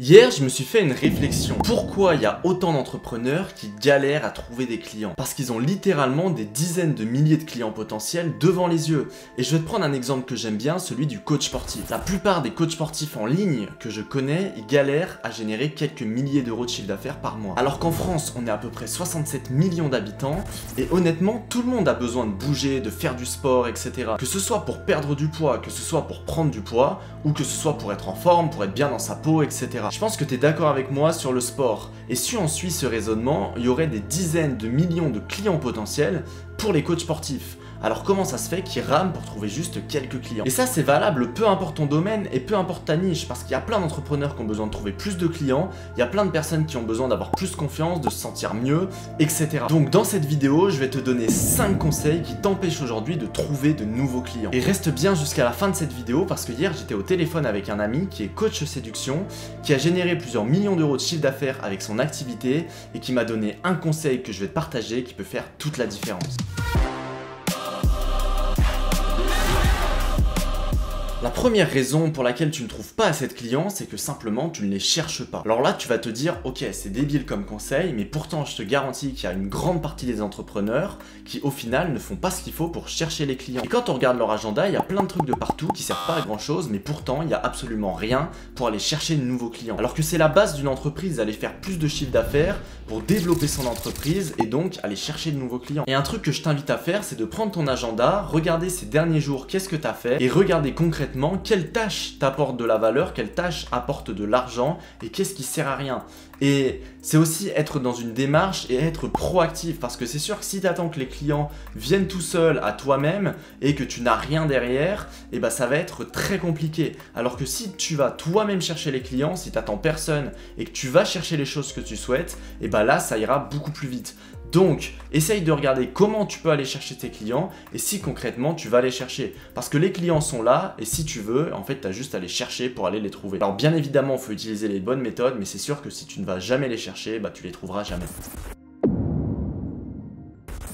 Hier, je me suis fait une réflexion. Pourquoi il y a autant d'entrepreneurs qui galèrent à trouver des clients? Parce qu'ils ont littéralement des dizaines de milliers de clients potentiels devant les yeux. Et je vais te prendre un exemple que j'aime bien, celui du coach sportif. La plupart des coachs sportifs en ligne que je connais, ils galèrent à générer quelques milliers d'euros de chiffre d'affaires par mois. Alors qu'en France, on est à peu près 67 millions d'habitants et honnêtement, tout le monde a besoin de bouger, de faire du sport, etc. Que ce soit pour perdre du poids, que ce soit pour prendre du poids, ou que ce soit pour être en forme, pour être bien dans sa peau, etc. Je pense que tu es d'accord avec moi sur le sport. Et si on suit ce raisonnement, il y aurait des dizaines de millions de clients potentiels pour les coachs sportifs. Alors comment ça se fait qu'ils rament pour trouver juste quelques clients? Et ça c'est valable peu importe ton domaine et peu importe ta niche, parce qu'il y a plein d'entrepreneurs qui ont besoin de trouver plus de clients, il y a plein de personnes qui ont besoin d'avoir plus confiance, de se sentir mieux, etc. Donc dans cette vidéo, je vais te donner 5 conseils qui t'empêchent aujourd'hui de trouver de nouveaux clients. Et reste bien jusqu'à la fin de cette vidéo parce que hier j'étais au téléphone avec un ami qui est coach séduction, qui a généré plusieurs millions d'euros de chiffre d'affaires avec son activité et qui m'a donné un conseil que je vais te partager qui peut faire toute la différence. La première raison pour laquelle tu ne trouves pas assez de clients, c'est que simplement tu ne les cherches pas. Alors là, tu vas te dire, ok, c'est débile comme conseil, mais pourtant je te garantis qu'il y a une grande partie des entrepreneurs qui au final ne font pas ce qu'il faut pour chercher les clients. Et quand on regarde leur agenda, il y a plein de trucs de partout qui servent pas à grand chose, mais pourtant il n'y a absolument rien pour aller chercher de nouveaux clients. Alors que c'est la base d'une entreprise, aller faire plus de chiffre d'affaires pour développer son entreprise et donc aller chercher de nouveaux clients. Et un truc que je t'invite à faire, c'est de prendre ton agenda, regarder ces derniers jours, qu'est-ce que tu as fait et regarder concrètement quelle tâche t'apporte de la valeur, quelle tâche apporte de l'argent et qu'est-ce qui sert à rien. Et c'est aussi être dans une démarche et être proactif parce que c'est sûr que si tu attends que les clients viennent tout seuls à toi-même et que tu n'as rien derrière, et ben ça va être très compliqué. Alors que si tu vas toi-même chercher les clients, si tu n'attends personne et que tu vas chercher les choses que tu souhaites, et ben là ça ira beaucoup plus vite. Donc, essaye de regarder comment tu peux aller chercher tes clients et si concrètement tu vas les chercher. Parce que les clients sont là et si tu veux, en fait, tu as juste à les chercher pour aller les trouver. Alors bien évidemment, il faut utiliser les bonnes méthodes, mais c'est sûr que si tu ne vas jamais les chercher, bah tu les trouveras jamais.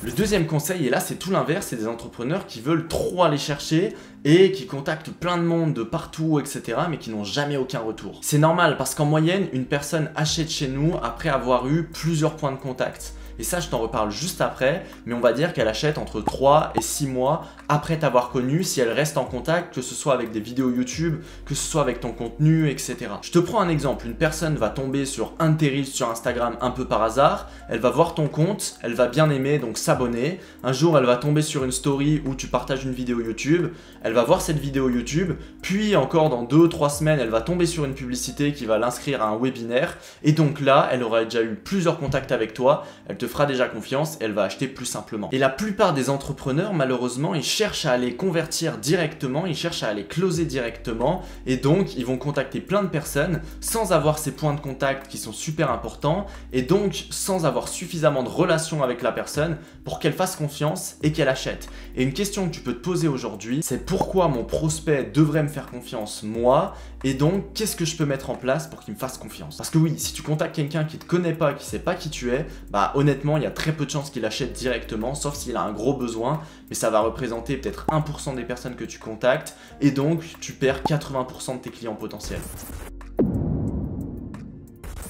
Le deuxième conseil, et là c'est tout l'inverse, c'est des entrepreneurs qui veulent trop aller chercher et qui contactent plein de monde de partout, etc. mais qui n'ont jamais aucun retour. C'est normal parce qu'en moyenne, une personne achète chez nous après avoir eu plusieurs points de contact. Et ça, je t'en reparle juste après, mais on va dire qu'elle achète entre 3 et 6 mois après t'avoir connu si elle reste en contact, que ce soit avec des vidéos YouTube, que ce soit avec ton contenu, etc. Je te prends un exemple, une personne va tomber sur un de tes reels sur Instagram un peu par hasard, elle va voir ton compte, elle va bien aimer, donc s'abonner. Un jour, elle va tomber sur une story où tu partages une vidéo YouTube, elle va voir cette vidéo YouTube, puis encore dans 2-3 semaines, elle va tomber sur une publicité qui va l'inscrire à un webinaire, et donc là, elle aura déjà eu plusieurs contacts avec toi, elle te fera déjà confiance et elle va acheter plus simplement. Et la plupart des entrepreneurs, malheureusement, ils cherchent à aller convertir directement, ils cherchent à aller closer directement et donc ils vont contacter plein de personnes sans avoir ces points de contact qui sont super importants et donc sans avoir suffisamment de relations avec la personne pour qu'elle fasse confiance et qu'elle achète. Et une question que tu peux te poser aujourd'hui, c'est pourquoi mon prospect devrait me faire confiance moi et donc qu'est-ce que je peux mettre en place pour qu'il me fasse confiance? Parce que oui, si tu contactes quelqu'un qui te connaît pas, qui sait pas qui tu es, bah honnêtement, il y a très peu de chances qu'il achète directement, sauf s'il a un gros besoin, mais ça va représenter peut-être 1% des personnes que tu contactes, et donc tu perds 80% de tes clients potentiels.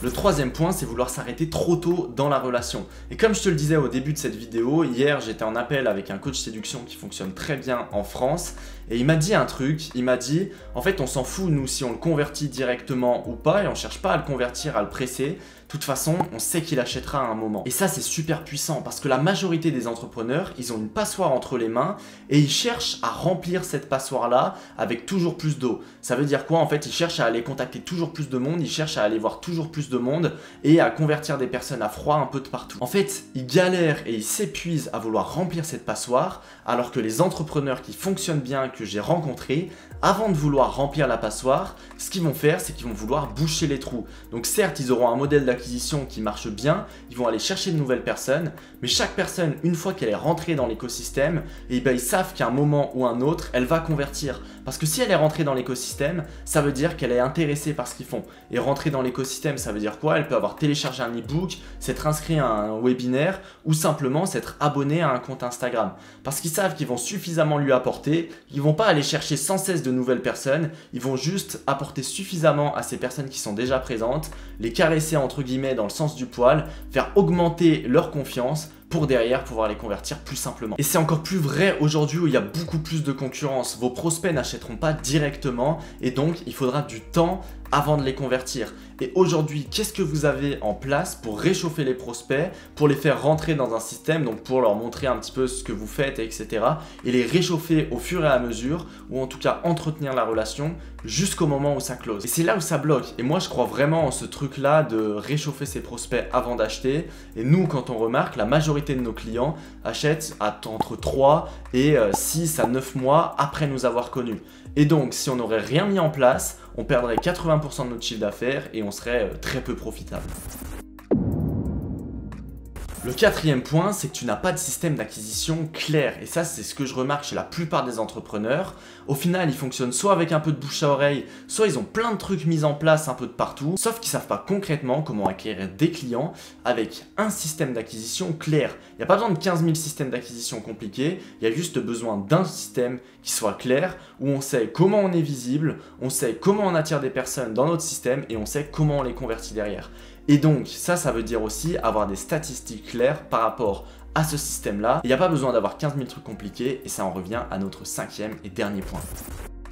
Le troisième point, c'est vouloir s'arrêter trop tôt dans la relation. Et comme je te le disais au début de cette vidéo, hier j'étais en appel avec un coach séduction qui fonctionne très bien en France et il m'a dit un truc, il m'a dit en fait on s'en fout nous si on le convertit directement ou pas et on cherche pas à le convertir, à le presser. De toute façon, on sait qu'il achètera à un moment. Et ça, c'est super puissant parce que la majorité des entrepreneurs, ils ont une passoire entre les mains et ils cherchent à remplir cette passoire-là avec toujours plus d'eau. Ça veut dire quoi? En fait, ils cherchent à aller contacter toujours plus de monde, ils cherchent à aller voir toujours plus de monde et à convertir des personnes à froid un peu de partout. En fait, ils galèrent et ils s'épuisent à vouloir remplir cette passoire alors que les entrepreneurs qui fonctionnent bien, que j'ai rencontrés, avant de vouloir remplir la passoire, ce qu'ils vont faire, c'est qu'ils vont vouloir boucher les trous. Donc certes, ils auront un modèle d'acquisition qui marche bien, ils vont aller chercher de nouvelles personnes, mais chaque personne, une fois qu'elle est rentrée dans l'écosystème, et ben, ils savent qu'à un moment ou un autre, elle va convertir. Parce que si elle est rentrée dans l'écosystème, ça veut dire qu'elle est intéressée par ce qu'ils font. Et rentrer dans l'écosystème, ça veut veut dire quoi? Elle peut avoir téléchargé un e-book, s'être inscrit à un webinaire ou simplement s'être abonné à un compte Instagram. Parce qu'ils savent qu'ils vont suffisamment lui apporter, ils vont pas aller chercher sans cesse de nouvelles personnes, ils vont juste apporter suffisamment à ces personnes qui sont déjà présentes, les caresser entre guillemets dans le sens du poil, faire augmenter leur confiance pour derrière pouvoir les convertir plus simplement. Et c'est encore plus vrai aujourd'hui où il y a beaucoup plus de concurrence. Vos prospects n'achèteront pas directement et donc il faudra du temps avant de les convertir. Et aujourd'hui, qu'est-ce que vous avez en place pour réchauffer les prospects, pour les faire rentrer dans un système, donc pour leur montrer un petit peu ce que vous faites, etc. et les réchauffer au fur et à mesure, ou en tout cas entretenir la relation jusqu'au moment où ça close. Et c'est là où ça bloque. Et moi, je crois vraiment en ce truc-là de réchauffer ses prospects avant d'acheter. Et nous, quand on remarque, la majorité de nos clients achètent entre 3 et 6 à 9 mois après nous avoir connus. Et donc, si on n'aurait rien mis en place, on perdrait 80% de notre chiffre d'affaires et on serait très peu profitable. Le quatrième point, c'est que tu n'as pas de système d'acquisition clair. Et ça, c'est ce que je remarque chez la plupart des entrepreneurs. Au final, ils fonctionnent soit avec un peu de bouche à oreille, soit ils ont plein de trucs mis en place un peu de partout, sauf qu'ils ne savent pas concrètement comment acquérir des clients avec un système d'acquisition clair. Il n'y a pas besoin de 15 000 systèmes d'acquisition compliqués, il y a juste besoin d'un système qui soit clair, où on sait comment on est visible, on sait comment on attire des personnes dans notre système et on sait comment on les convertit derrière. Et donc ça veut dire aussi avoir des statistiques claires par rapport à ce système-là. Il n'y a pas besoin d'avoir 15 000 trucs compliqués et ça en revient à notre cinquième et dernier point.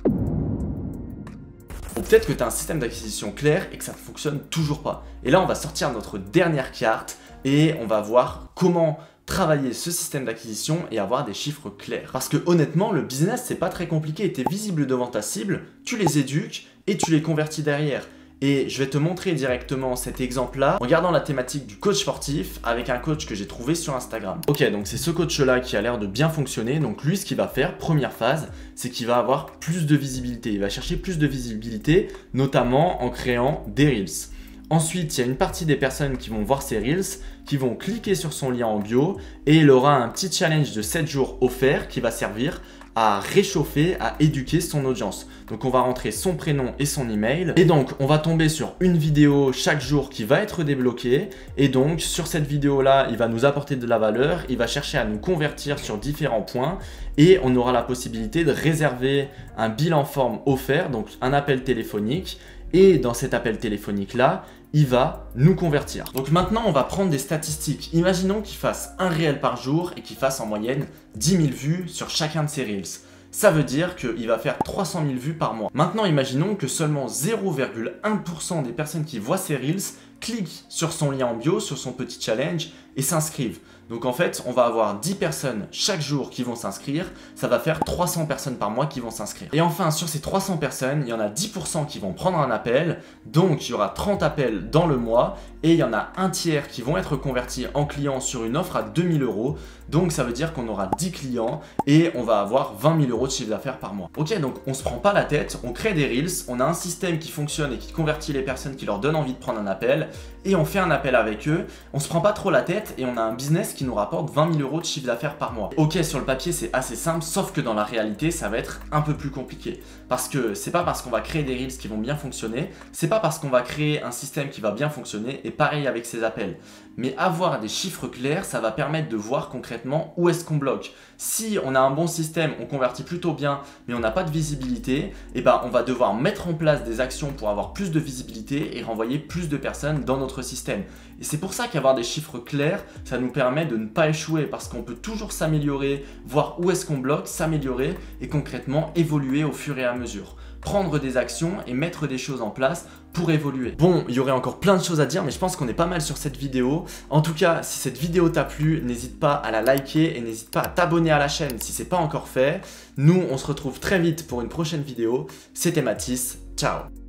Ou peut-être que tu as un système d'acquisition clair et que ça ne fonctionne toujours pas. Et là, on va sortir notre dernière carte et on va voir comment travailler ce système d'acquisition et avoir des chiffres clairs. Parce que honnêtement, le business, c'est pas très compliqué. Tu es visible devant ta cible, tu les éduques et tu les convertis derrière. Et je vais te montrer directement cet exemple-là en regardant la thématique du coach sportif avec un coach que j'ai trouvé sur Instagram. Ok, donc c'est ce coach-là qui a l'air de bien fonctionner. Donc lui, ce qu'il va faire, première phase, c'est qu'il va avoir plus de visibilité. Il va chercher plus de visibilité, notamment en créant des Reels. Ensuite, il y a une partie des personnes qui vont voir ces Reels, qui vont cliquer sur son lien en bio et il aura un petit challenge de 7 jours offert qui va servir à réchauffer, à éduquer son audience. Donc on va rentrer son prénom et son email et donc on va tomber sur une vidéo chaque jour qui va être débloquée et donc sur cette vidéo là il va nous apporter de la valeur, il va chercher à nous convertir sur différents points et on aura la possibilité de réserver un bilan forme offert, donc un appel téléphonique et dans cet appel téléphonique là il va nous convertir. Donc maintenant, on va prendre des statistiques. Imaginons qu'il fasse un réel par jour et qu'il fasse en moyenne 10 000 vues sur chacun de ses Reels. Ça veut dire qu'il va faire 300 000 vues par mois. Maintenant, imaginons que seulement 0,1% des personnes qui voient ces Reels cliquent sur son lien en bio, sur son petit challenge et s'inscrivent. Donc en fait, on va avoir 10 personnes chaque jour qui vont s'inscrire, ça va faire 300 personnes par mois qui vont s'inscrire. Et enfin, sur ces 300 personnes, il y en a 10% qui vont prendre un appel, donc il y aura 30 appels dans le mois, et il y en a un tiers qui vont être convertis en clients sur une offre à 2 000 €, donc ça veut dire qu'on aura 10 clients et on va avoir 20 000 € de chiffre d'affaires par mois. Ok, donc on se prend pas la tête, on crée des Reels, on a un système qui fonctionne et qui convertit les personnes qui leur donnent envie de prendre un appel, et on fait un appel avec eux, on se prend pas trop la tête et on a un business qui nous rapporte 20 000 € de chiffre d'affaires par mois. Ok, sur le papier c'est assez simple, sauf que dans la réalité ça va être un peu plus compliqué. Parce que c'est pas parce qu'on va créer des Reels qui vont bien fonctionner, c'est pas parce qu'on va créer un système qui va bien fonctionner, et pareil avec ces appels. Mais avoir des chiffres clairs, ça va permettre de voir concrètement où est-ce qu'on bloque. Si on a un bon système, on convertit plutôt bien, mais on n'a pas de visibilité, et ben on va devoir mettre en place des actions pour avoir plus de visibilité et renvoyer plus de personnes dans notre système. Et c'est pour ça qu'avoir des chiffres clairs, ça nous permet de ne pas échouer parce qu'on peut toujours s'améliorer, voir où est-ce qu'on bloque, s'améliorer et concrètement évoluer au fur et à mesure. Prendre des actions et mettre des choses en place pour évoluer. Bon, il y aurait encore plein de choses à dire, mais je pense qu'on est pas mal sur cette vidéo. En tout cas, si cette vidéo t'a plu, n'hésite pas à la liker et n'hésite pas à t'abonner à la chaîne si c'est pas encore fait. Nous, on se retrouve très vite pour une prochaine vidéo. C'était Mathis, ciao!